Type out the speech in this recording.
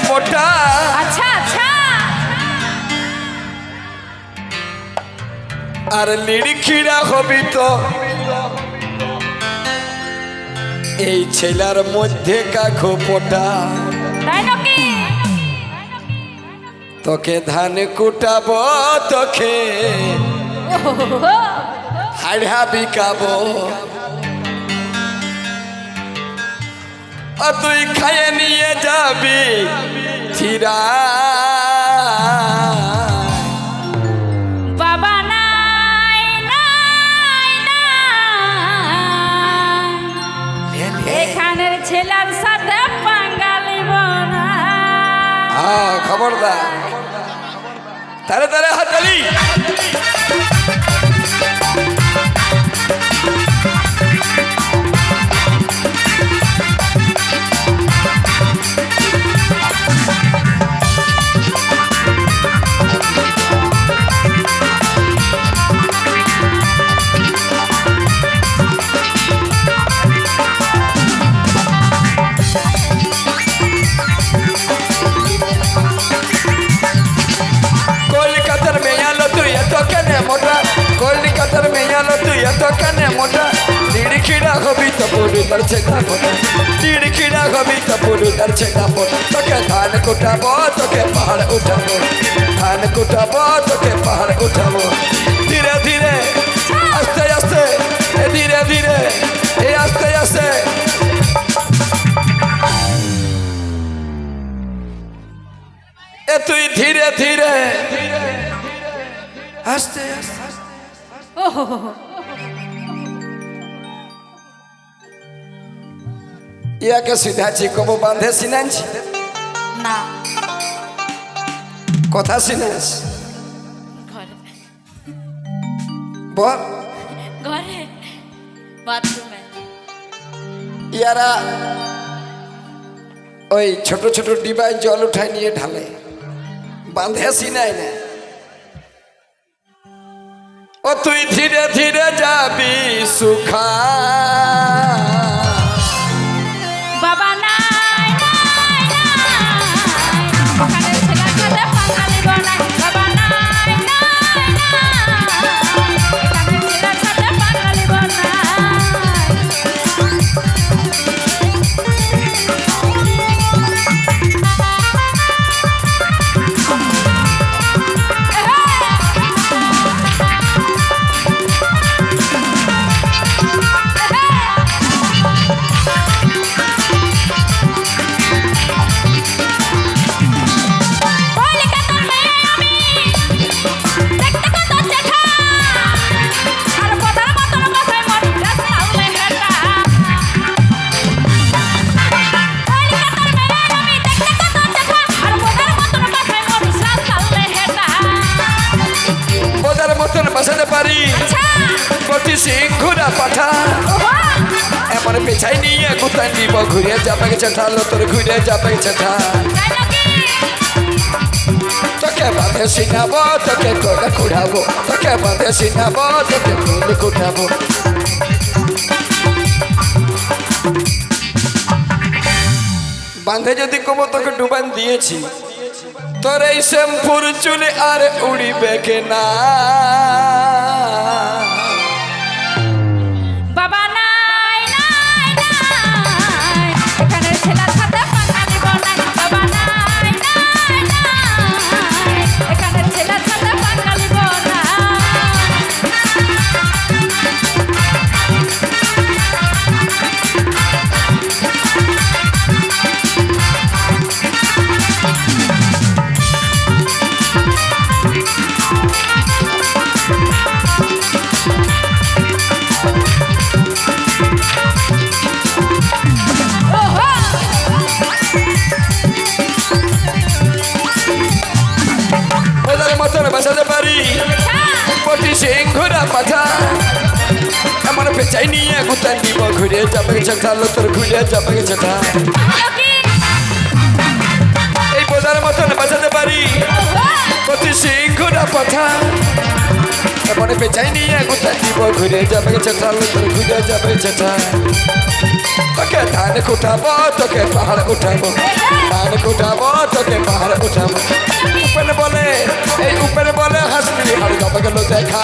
মোটা। আচ্ছা আচ্ছা। আর লিড়িখিরা হবি তো এই ছেলার মধ্যে কাখো পোটা। তাই নাকি? তোকে ধান কুটাবো, তোকে হাড়া বিকাবো, তুই খাইয়ে নিয়ে যাবি চিরা। বাবা নাই নাই নাই, এখানের ছেলের সাথে বাঙালি বনা। হ্যাঁ খবরদার, তারে তারে হাতালি। কলকাতার মেয়ালো তুই এত কেনে মোটা, কলকাতার মেয়ালো তুই এত কেনে মোটা। লিড়িখিরা হবি তো পুরু তার ছেটা ফোটা, লিড়িখিরা হবি তো পুরু তার ছেটা ফোটা। তোকে ধান কুটাবো, তোকে পাহাড় উঠাবো, ধান কুটাবো, তোকে পাহাড় উঠাবো। ধীরে ধীরে আস্তে আস্তে, ধীরে ধীরে এই আস্তে আস্তে। এ তুই ধীরে ধীরে আস্তে আস্তে। ইয়াকে সিধাছি কব বাঁধে সিনাইছি না, কথা সিনাইস ঘরে বল। ঘরে বাথরুমে। ইয়ারা ওই ছোট ছোট ডিবায় জল উঠায় নিয়ে ঢালে, বাঁধে সিনাই না। ও তুই ধীরে ধীরে যাবি সুখা। বাবা নাই নাই নাই, এখানের ছেলের সাথে বাঙালি বনা। বাবা নাই নাই নাই, এখানের ছেলের সাথে বাঙালি বনা। বাসাতে পারি প্রতি সিংহুরা পাঠা, এমন পেছাই নিয়ে কোথায় নিব ঘুরে যাবে চেঠা, তোর ঘুরে যাবে চেঠা। তোকে বাঁধে সিনাবো, তোকে কোলে কুড়াবো, তোকে বাঁধে সিনাবো, তোকে কোলে কুড়াবো। বাঁধে যদি কমো তোকে ডুবান দিয়েছি, তোর এই শ্যাম্পুর চুলে আর উড়িবে কেনা। বাবা নাই নাই নাই, এখানের ছেলের সাথে বাঙালি বনা। বাবা নাই নাই নাই, এখানের ছেলের সাথে বাঙালি বনা। বাসাতে পারি প্রতি সিংহুরা পাঠা, এমন পেঁচাই নিয়ে কোথায় নিব ঘুরে যাবে চেঠা, তোর ঘুরে যাবে চেঠা। এই বোঝার মতন বাঁচাতে পারি প্রতি সিংহুরা পাঠা, মনে পেঁচাই নিয়ে গুটা দিব ঘুরে যাবে চেটা ঘুরে যাবে চেটা তোকে ধান কুটাবো তোকে পাহাড় উঠাবো ধান কুটাবো তোকে পাহাড় উঠাবো উপরে বলে এই উপরে বলে হাসবি হাড় গেল দেখা